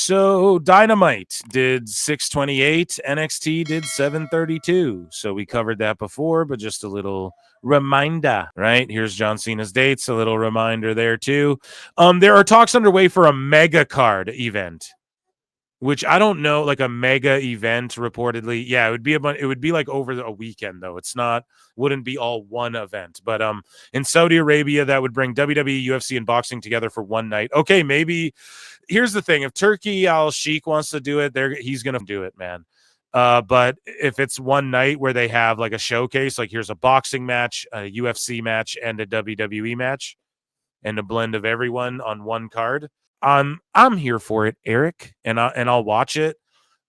So Dynamite did 628, NXT did 732. So we covered that before, but just a little reminder, right? Here's John Cena's dates, a little reminder there too. There are talks underway for a mega card event, which I don't know, like a mega event reportedly. Yeah, it would be like over a weekend though. Wouldn't be all one event. But in Saudi Arabia, that would bring WWE, UFC, and boxing together for one night. Okay, maybe. Here's the thing: if Turkey Al Sheikh wants to do it, he's gonna do it, man. But if it's one night where they have like a showcase, like here's a boxing match, a UFC match, and a WWE match, and a blend of everyone on one card, I'm here for it, Eric, and I'll watch it,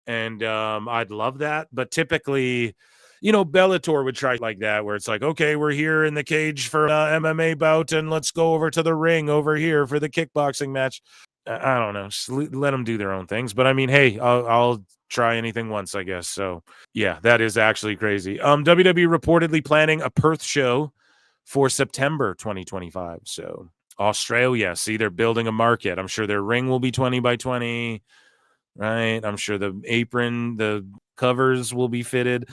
and I'd love that. But typically, Bellator would try like that, where it's like, okay, we're here in the cage for MMA bout, and let's go over to the ring over here for the kickboxing match. I don't know, just let them do their own things. But I mean, hey, I'll try anything once, I guess. So yeah, that is actually crazy. WWE reportedly planning a Perth show for September 2025. So Australia, see, they're building a market. I'm sure their ring will be 20 by 20, right? I'm sure the apron, the covers will be fitted.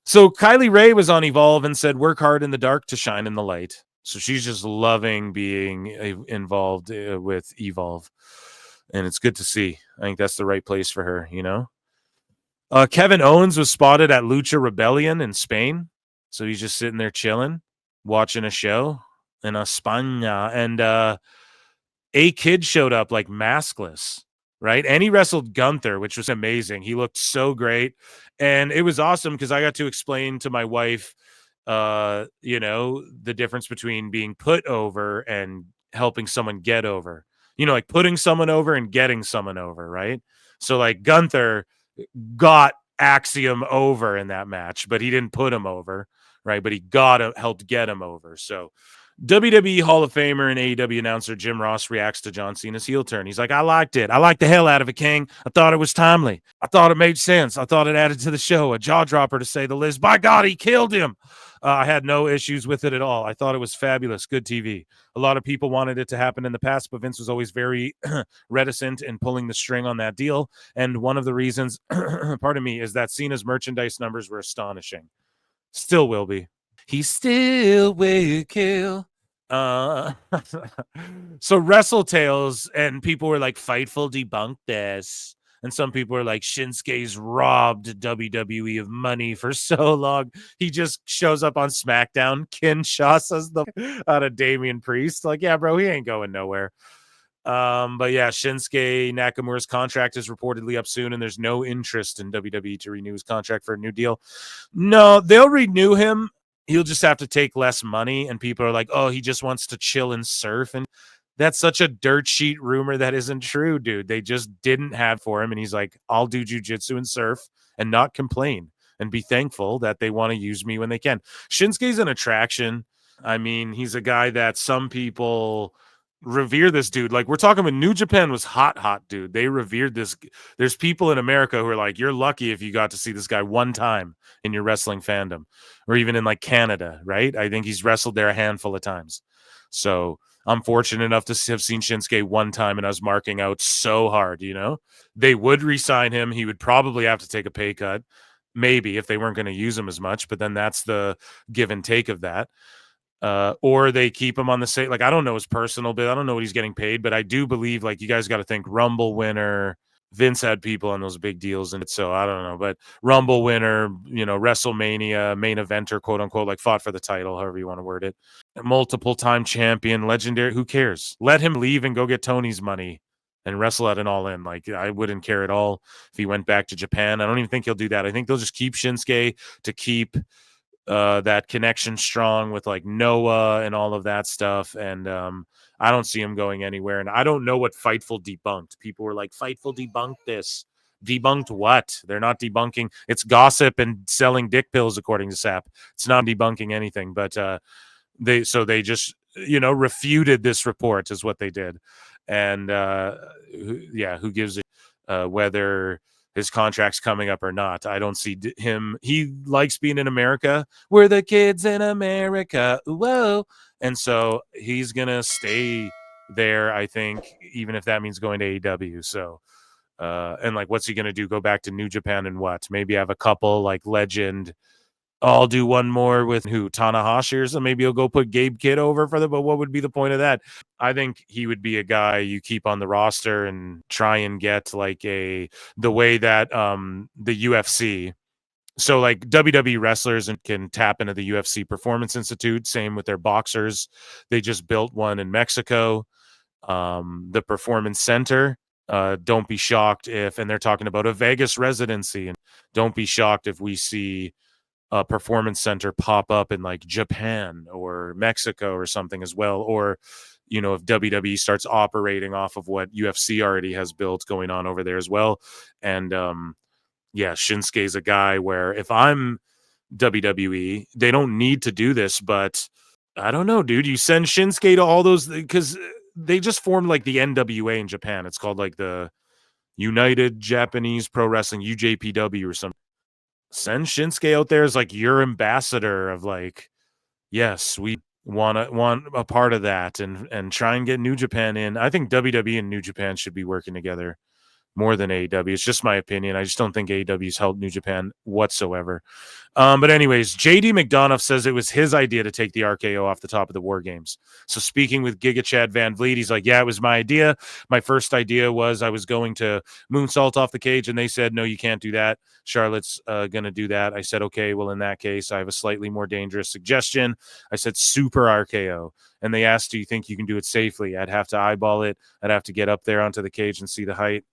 So Kylie Ray was on Evolve and said, work hard in the dark to shine in the light. So she's just loving being involved with Evolve. And it's good to see. I think that's the right place for her, Kevin Owens was spotted at Lucha Rebellion in Spain. So he's just sitting there chilling, watching a show in España. And a kid showed up like maskless, right? And he wrestled Gunther, which was amazing. He looked so great. And it was awesome because I got to explain to my wife, the difference between being put over and helping someone get over. Like putting someone over and getting someone over, right? So like Gunther got Axiom over in that match, but he didn't put him over, right? But he helped get him over. So WWE Hall of Famer and AEW announcer Jim Ross reacts to John Cena's heel turn. He's like, I liked it. I liked the hell out of it, King. I thought it was timely. I thought it made sense. I thought it added to the show. A jaw dropper, to say the least. By God, he killed him. I had no issues with it at all. I thought it was fabulous. Good TV. A lot of people wanted it to happen in the past, but Vince was always very reticent in pulling the string on that deal. And one of the reasons, pardon me, is that Cena's merchandise numbers were astonishing. Still will be. He still will kill. So Wrestle Tales, and people were like, Fightful debunked this. And some people are like, Shinsuke's robbed WWE of money for so long. He just shows up on SmackDown. Kinshasa's out of Damian Priest. Like, yeah, bro, he ain't going nowhere. But yeah, Shinsuke Nakamura's contract is reportedly up soon, and there's no interest in WWE to renew his contract for a new deal. No, they'll renew him. He'll just have to take less money, and people are like, oh, he just wants to chill and surf. And that's such a dirt sheet rumor that isn't true, dude. They just didn't have for him, and he's like, I'll do jiu-jitsu and surf and not complain and be thankful that they want to use me when they can. Shinsuke's an attraction. I mean, he's a guy that some people revere. This dude, like, we're talking about New Japan was hot, dude. They revered this. There's people in America who are like, you're lucky if you got to see this guy one time in your wrestling fandom, or even in like Canada, right? I think he's wrestled there a handful of times. So I'm fortunate enough to have seen Shinsuke one time, and I was marking out so hard, They would re-sign him. He would probably have to take a pay cut, maybe, if they weren't going to use him as much, but then that's the give and take of that. Or they keep him on the same, like, I don't know his personal bit. I don't know what he's getting paid, but I do believe, like, you guys got to think Rumble winner. Vince had people on those big deals, and so I don't know, but Rumble winner, WrestleMania main eventer, quote unquote, like fought for the title, however you want to word it. Multiple time champion, legendary. Who cares? Let him leave and go get Tony's money and wrestle at an All In. Like, I wouldn't care at all if he went back to Japan. I don't even think he'll do that. I think they'll just keep Shinsuke to keep that connection strong with like Noah and all of that stuff. And I don't see him going anywhere. And I don't know what Fightful debunked. People were like, Fightful debunked this. Debunked what? They're not debunking. It's gossip and selling dick pills, according to Sap. It's not debunking anything. But they just, refuted this report is what they did. And who gives a whether his contract's coming up or not. I don't see him. He likes being in America. We're the kids in America. Whoa. And so he's going to stay there, I think, even if that means going to AEW. So And like, what's he gonna do? Go back to New Japan and what? Maybe have a couple like legend. I'll do one more with who, Tanahashi or something. Maybe he'll go put Gabe Kidd over for them. But what would be the point of that? I think he would be a guy you keep on the roster and try and get like the way that the UFC. So like WWE wrestlers can tap into the UFC Performance Institute. Same with their boxers. They just built one in Mexico. The Performance Center. Don't be shocked if, and they're talking about a Vegas residency, and don't be shocked if we see a Performance Center pop up in like Japan or Mexico or something as well. Or, you know, if WWE starts operating off of what UFC already has built going on over there as well. And yeah, Shinsuke's a guy where if I'm WWE, they don't need to do this, but I don't know, dude. You send Shinsuke to all those because they just formed like the NWA in Japan. It's called like the United Japanese Pro Wrestling, UJPW or something. Send Shinsuke out there as like your ambassador of like, yes, we want a part of that, and try and get New Japan in. I think WWE and New Japan should be working together more than AEW. It's just my opinion. I just don't think AEW's helped New Japan whatsoever. But anyways, JD McDonagh says it was his idea to take the RKO off the top of the WarGames. So speaking with Giga Chad Van Vliet, he's like, yeah, it was my idea. My first idea was I was going to moonsault off the cage, and they said, no, you can't do that. Charlotte's going to do that. I said, okay, well, in that case, I have a slightly more dangerous suggestion. I said super RKO. And they asked, do you think you can do it safely? I'd have to eyeball it. I'd have to get up there onto the cage and see the height.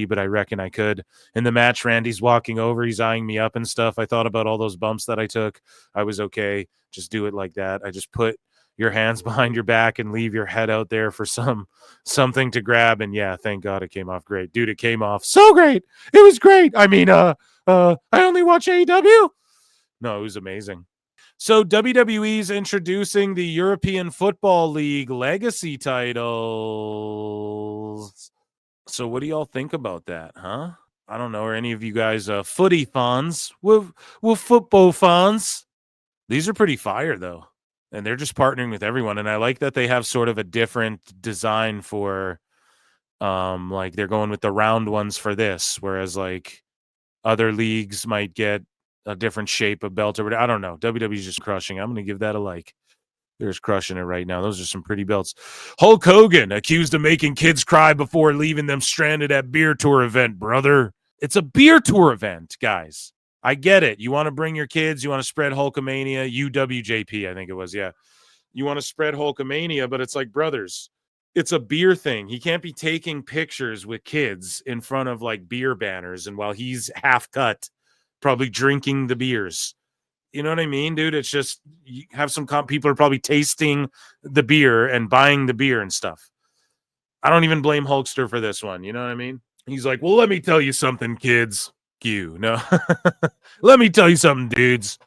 But I reckon I could. In the match, Randy's walking over, he's eyeing me up and stuff. I thought about all those bumps that I took. I was okay. Just do it like that. I just put your hands behind your back and leave your head out there for something to grab. And yeah, thank God it came off great. Dude, it came off so great. It was great. I mean, I only watch AEW. No, it was amazing. So WWE's introducing the European Football League Legacy titles. So what do y'all think about that, huh? I don't know. Are any of you guys footy fans? We're football fans. These are pretty fire, though. And they're just partnering with everyone. And I like that they have sort of a different design for, like they're going with the round ones for this, whereas like other leagues might get a different shape of belt or whatever. I don't know. WWE's just crushing. I'm going to give that a like. They're just crushing it right now. Those are some pretty belts. Hulk Hogan accused of making kids cry before leaving them stranded at beer tour event, brother. It's a beer tour event, guys. I get it. You want to bring your kids. You want to spread Hulkamania. UWJP, I think it was. Yeah. You want to spread Hulkamania, but it's like, brothers, it's a beer thing. He can't be taking pictures with kids in front of like beer banners and while he's half cut, probably drinking the beers. You know what I mean, dude? It's just you have some people are probably tasting the beer and buying the beer and stuff. I don't even blame Hulkster for this one. You know what I mean? He's like, well, let me tell you something, kids. No. Let me tell you something, dudes.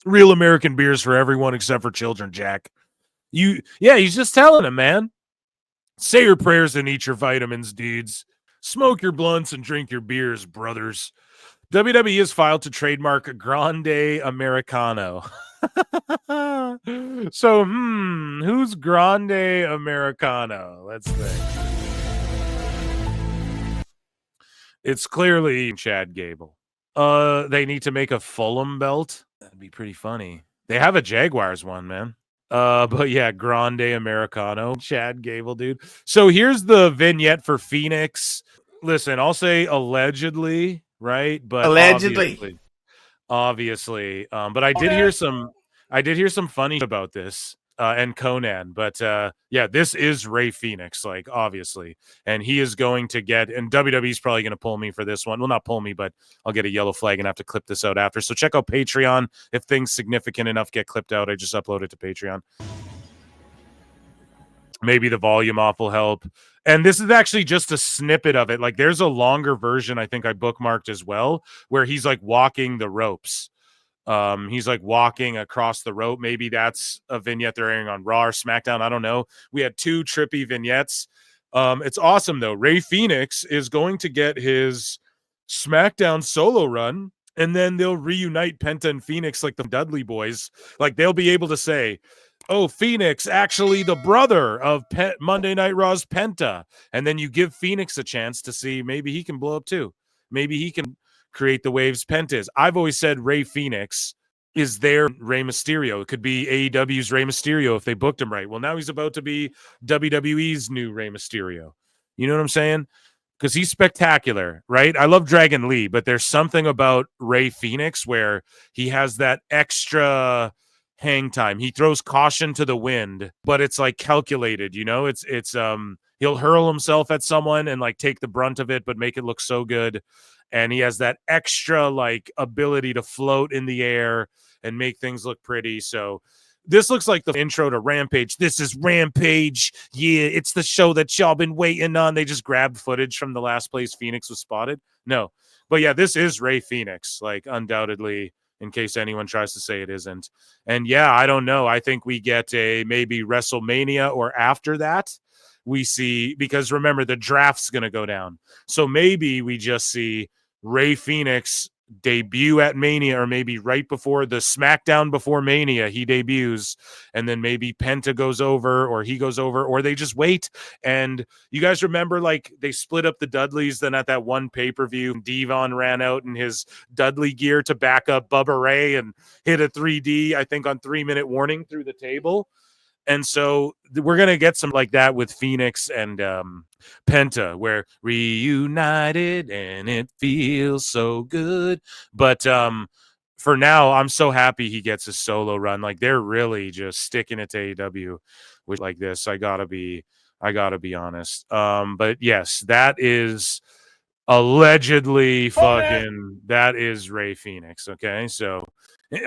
Real American beers for everyone except for children, Jack. He's just telling him, man. Say your prayers and eat your vitamins, dudes. Smoke your blunts and drink your beers, brothers. WWE has filed to trademark Grande Americano. So, who's Grande Americano? Let's think. It's clearly Chad Gable. They need to make a Fulham belt. That'd be pretty funny. They have a Jaguars one, man. But yeah, Grande Americano, Chad Gable, dude. So here's the vignette for Phoenix. Listen, I'll say allegedly, right? But obviously. But I did hear some funny about this and Conan. But yeah, this is Rey Fenix, like obviously, and he is going to get. And WWE's probably going to pull me for this one. Well, not pull me, but I'll get a yellow flag and have to clip this out after. So check out Patreon if things significant enough get clipped out. I just upload it to Patreon. Maybe the volume off will help. And this is actually just a snippet of it. Like there's a longer version I think I bookmarked as well, where he's like walking the ropes. He's like walking across the rope. Maybe that's a vignette they're airing on Raw or SmackDown. I don't know. We had two trippy vignettes. It's awesome though. Rey Fenix is going to get his SmackDown solo run, and then they'll reunite Penta and Phoenix like the Dudley Boys. Like they'll be able to say, oh, Phoenix, actually the brother of Monday Night Raw's Penta. And then you give Phoenix a chance to see maybe he can blow up too. Maybe he can create the waves Penta is. I've always said Rey Fenix is their Rey Mysterio. It could be AEW's Rey Mysterio if they booked him right. Well, now he's about to be WWE's new Rey Mysterio. You know what I'm saying? Because he's spectacular, right? I love Dragon Lee, but there's something about Rey Fenix where he has that extra hang time. He throws caution to the wind, but it's like calculated, you know? It's he'll hurl himself at someone and like take the brunt of it, but make it look so good. And he has that extra like ability to float in the air and make things look pretty. So this looks like the intro to Rampage. This is Rampage. Yeah, it's the show that y'all been waiting on. They just grabbed footage from the last place Phoenix was spotted. No, but yeah, this is Rey Fenix, like undoubtedly, in case anyone tries to say it isn't. And yeah, I don't know. I think we get a maybe WrestleMania or after that we see, because remember the draft's going to go down. So maybe we just see Rey Fenix debut at Mania, or maybe right before the SmackDown before Mania, he debuts, and then maybe Penta goes over, or he goes over, or they just wait. And you guys remember, like, they split up the Dudleys, then at that one pay-per-view, Devon ran out in his Dudley gear to back up Bubba Ray and hit a 3D, I think, on 3-minute warning through the table. And so we're going to get some like that with Phoenix and Penta, where reunited and it feels so good. But for now, I'm so happy he gets a solo run. Like, they're really just sticking it to AEW with like this. I gotta be honest. But yes, that is allegedly fucking, that is Rey Fenix. Okay, so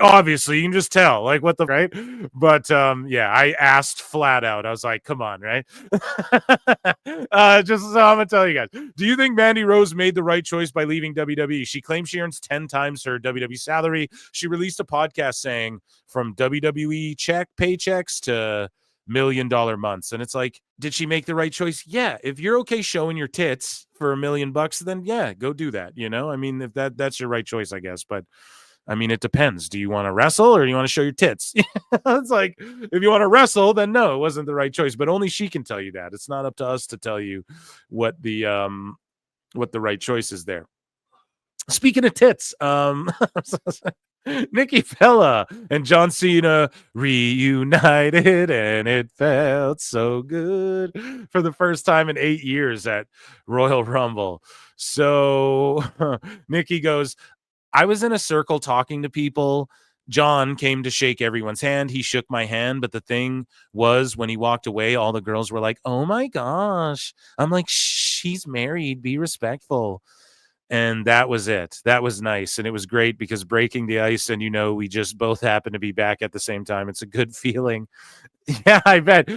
obviously you can just tell, like, what the right. But yeah, I asked flat out. I was like, come on, right? Just so I'm gonna tell you guys, do you think Mandy Rose made the right choice by leaving WWE? She claims she earns 10 times her WWE salary. She released a podcast saying from WWE paychecks to $1 million months. And it's like, did she make the right choice? Yeah. If you're okay showing your tits for $1 million, then yeah, go do that. You know, I mean, if that's your right choice, I guess. But I mean, it depends. Do you want to wrestle or do you want to show your tits? It's like, if you want to wrestle, then no, it wasn't the right choice. But only she can tell you that. It's not up to us to tell you what the right choice is there. Speaking of tits, Nikki Bella and John Cena reunited, and it felt so good for the first time in 8 years at Royal Rumble. So Nikki goes, I was in a circle talking to people. John came to shake everyone's hand. He shook my hand, but the thing was, when he walked away, all the girls were like, oh my gosh. I'm like, she's married. Be respectful. And that was it. That was nice. And it was great because breaking the ice, and, you know, we just both happened to be back at the same time. It's a good feeling. Yeah, I bet.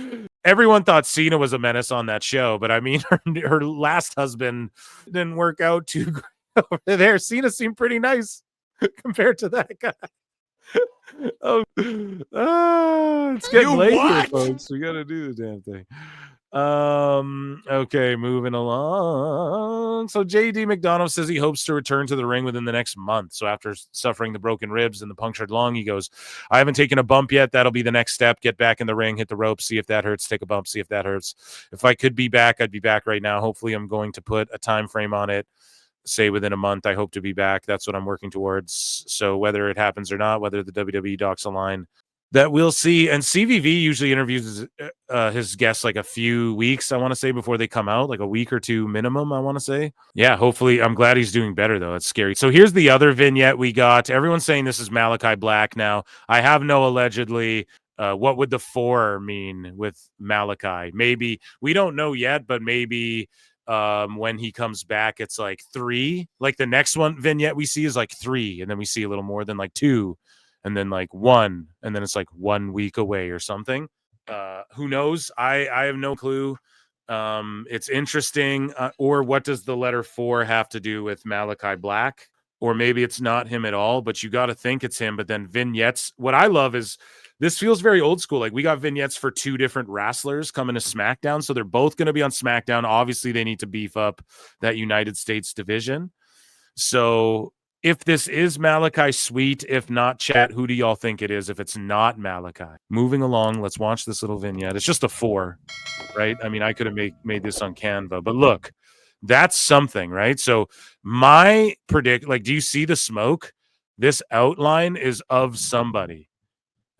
Everyone thought Cena was a menace on that show, but I mean, her last husband didn't work out too great over there. Cena seemed pretty nice compared to that guy. Oh, it's getting late here, folks. We got to do the damn thing. Okay, moving along. So JD McDonagh says he hopes to return to the ring within the next month. So after suffering the broken ribs and the punctured lung, he goes, I haven't taken a bump yet. That'll be the next step. Get back in the ring, hit the rope, see if that hurts, take a bump, see if that hurts. If I could be back, I'd be back right now. Hopefully I'm going to put a time frame on it. Say within a month, I hope to be back. That's what I'm working towards. So whether it happens or not, whether the WWE docks a line, that we'll see. And CVV usually interviews his guests like a few weeks, I want to say, before they come out, like a week or two minimum, I want to say. Yeah, hopefully. I'm glad he's doing better, though. It's scary. So here's the other vignette we got. Everyone's saying this is Malachi Black now. I have no allegedly. What would the 4 mean with Malachi? Maybe, we don't know yet, but maybe when he comes back, it's like 3. Like the next one vignette we see is like 3, and then we see a little more than like 2. And then like 1, and then it's like 1 week away or something. Who knows? I have no clue. It's interesting. Or what does the letter 4 have to do with Malachi Black? Or maybe it's not him at all, but you got to think it's him. But then vignettes. What I love is this feels very old school. Like, we got vignettes for 2 different wrestlers coming to SmackDown. So they're both going to be on SmackDown. Obviously, they need to beef up that United States division. So if this is Malachi, sweet. If not, chat, who do y'all think it is if it's not Malachi? Moving along, let's watch this little vignette. It's just a 4, right? I mean, I could have made this on Canva, but look, that's something, right? So my predict, like, do you see the smoke? This outline is of somebody,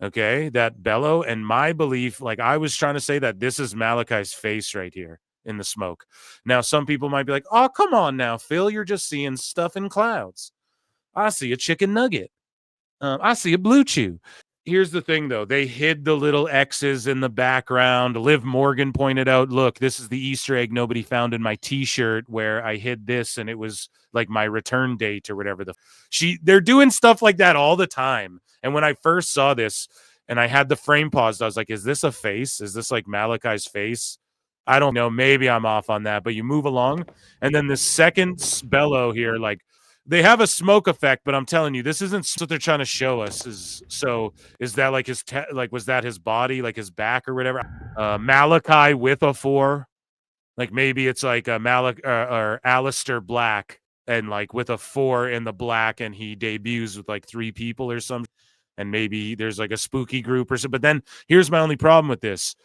okay? That bellow, and my belief, like I was trying to say that this is Malachi's face right here in the smoke. Now, some people might be like, oh, come on now, Phil, you're just seeing stuff in clouds. I see a chicken nugget. I see a blue chew. Here's the thing, though. They hid the little X's in the background. Liv Morgan pointed out, look, this is the Easter egg nobody found in my T-shirt where I hid this, and it was like my return date or whatever. They're doing stuff like that all the time. And when I first saw this and I had the frame paused, I was like, is this a face? Is this like Malachi's face? I don't know. Maybe I'm off on that. But you move along, and then the second bellow here, like, they have a smoke effect, but I'm telling you, this isn't what they're trying to show us. Is that like was that his body, like his back or whatever? Malachi with a 4, like maybe it's like a or Aleister Black, and like with a 4 in the black, and he debuts with like 3 people or something, and maybe there's like a spooky group or something. But then here's my only problem with this,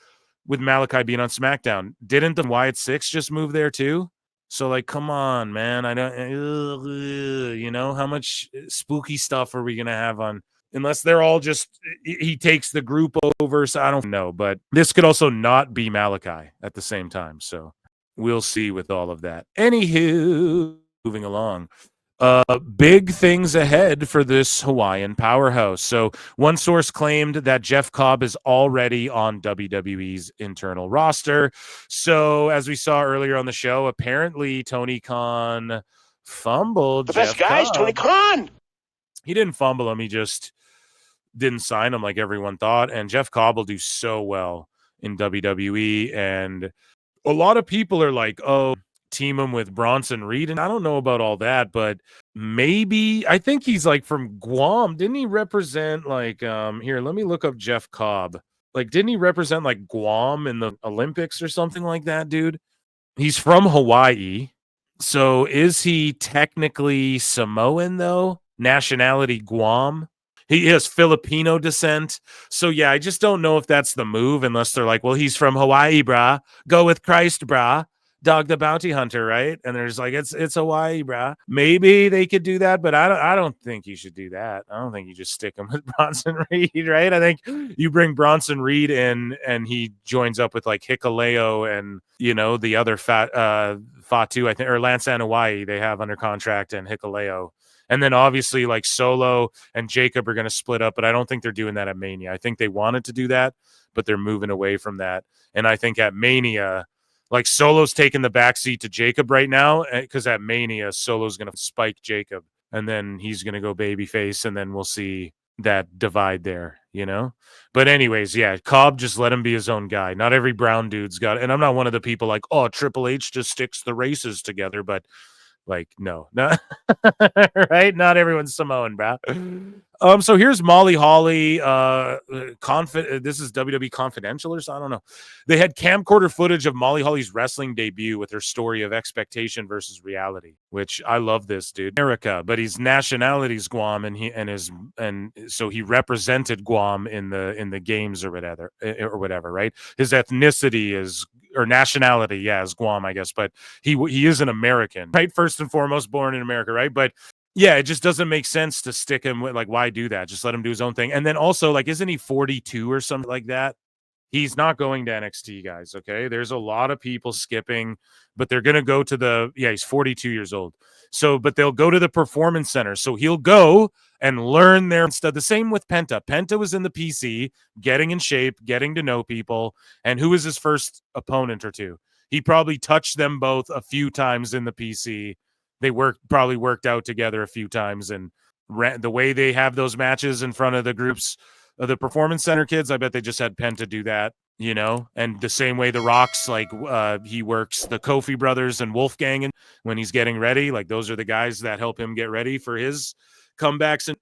with Malachi being on SmackDown. Didn't the Wyatt 6 just move there too? So, like, come on, man. I don't, you know, how much spooky stuff are we going to have on? Unless they're all just, he takes the group over. So I don't know. But this could also not be Malachi at the same time. So we'll see with all of that. Anywho, moving along. Big things ahead for this Hawaiian powerhouse. So one source claimed that Jeff Cobb is already on WWE's internal roster. So as we saw earlier on the show, apparently Tony Khan fumbled the best guys, Cobb. Tony Khan. He didn't fumble him. He just didn't sign him like everyone thought. And Jeff Cobb will do so well in WWE. And a lot of people are like, oh, team him with Bronson Reed, and I don't know about all that, but maybe, I think he's like from Guam. Didn't he represent like here, let me look up Jeff Cobb. Like, didn't he represent like Guam in the Olympics or something like that, dude? He's from Hawaii. So is he technically Samoan though? Nationality Guam? He has Filipino descent. So yeah, I just don't know if that's the move, unless they're like, well, he's from Hawaii, brah. Go with Christ, brah. Dog the Bounty Hunter, right? And there's like, it's Hawaii, brah. Maybe they could do that, but I don't think you should do that. I don't think you just stick him with Bronson Reed, right? I think you bring Bronson Reed in, and he joins up with like Hikuleo and, you know, the other Fatu, I think, or Lance Hawaii they have under contract, and Hikuleo. And then obviously like Solo and Jacob are going to split up, but I don't think they're doing that at Mania. I think they wanted to do that, but they're moving away from that. And I think at Mania, like, Solo's taking the backseat to Jacob right now, because at Mania, Solo's going to spike Jacob, and then he's going to go babyface, and then we'll see that divide there, you know? But anyways, yeah, Cobb, just let him be his own guy. Not every brown dude's got it. And I'm not one of the people like, oh, Triple H just sticks the races together, but like, no, right? Not everyone's Samoan, bro. So here's Molly Holly. This is WWE Confidential or something. I don't know. They had camcorder footage of Molly Holly's wrestling debut with her story of expectation versus reality, which I love this dude. America, but his nationality's Guam, and so he represented Guam in the games or whatever, right? His ethnicity is, or nationality, yeah, is Guam, I guess, but he is an American, right? First and foremost, born in America, right? But yeah, it just doesn't make sense to stick him with, like, why do that? Just let him do his own thing. And then also, like, isn't he 42 or something like that? He's not going to NXT, guys, okay? There's a lot of people skipping, but they're going to go to he's 42 years old. So, but they'll go to the Performance Center. So he'll go and learn their stuff. The same with Penta. Penta was in the PC, getting in shape, getting to know people. And who was his first opponent or two? He probably touched them both a few times in the PC. They probably worked out together a few times, and the way they have those matches in front of the groups of the Performance Center kids, I bet they just had Penta do that, you know? And the same way the Rock's, like, he works the Kofi brothers and Wolfgang when he's getting ready. Like, those are the guys that help him get ready for his comebacks, and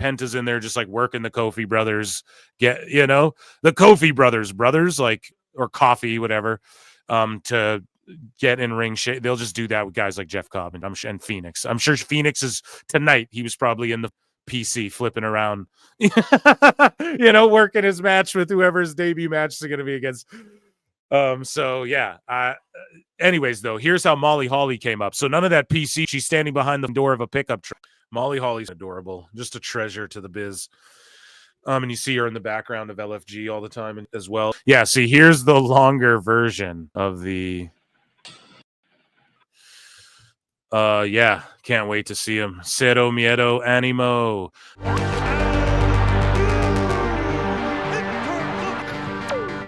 Penta's in there just like working the Kofi brothers, the Kofi brothers, like, or Coffee, whatever, to get in ring shape. They'll just do that with guys like Jeff Cobb and Phoenix. I'm sure Phoenix is tonight. He was probably in the PC flipping around, working his match with whoever his debut match is going to be against. So yeah. Anyways, though, here's how Molly Holly came up. So none of that PC. She's standing behind the door of a pickup truck. Molly Holly's adorable, just a treasure to the biz. And you see her in the background of LFG all the time as well. Yeah, see, here's the longer version of the. Yeah, can't wait to see him. Cero miedo, animo.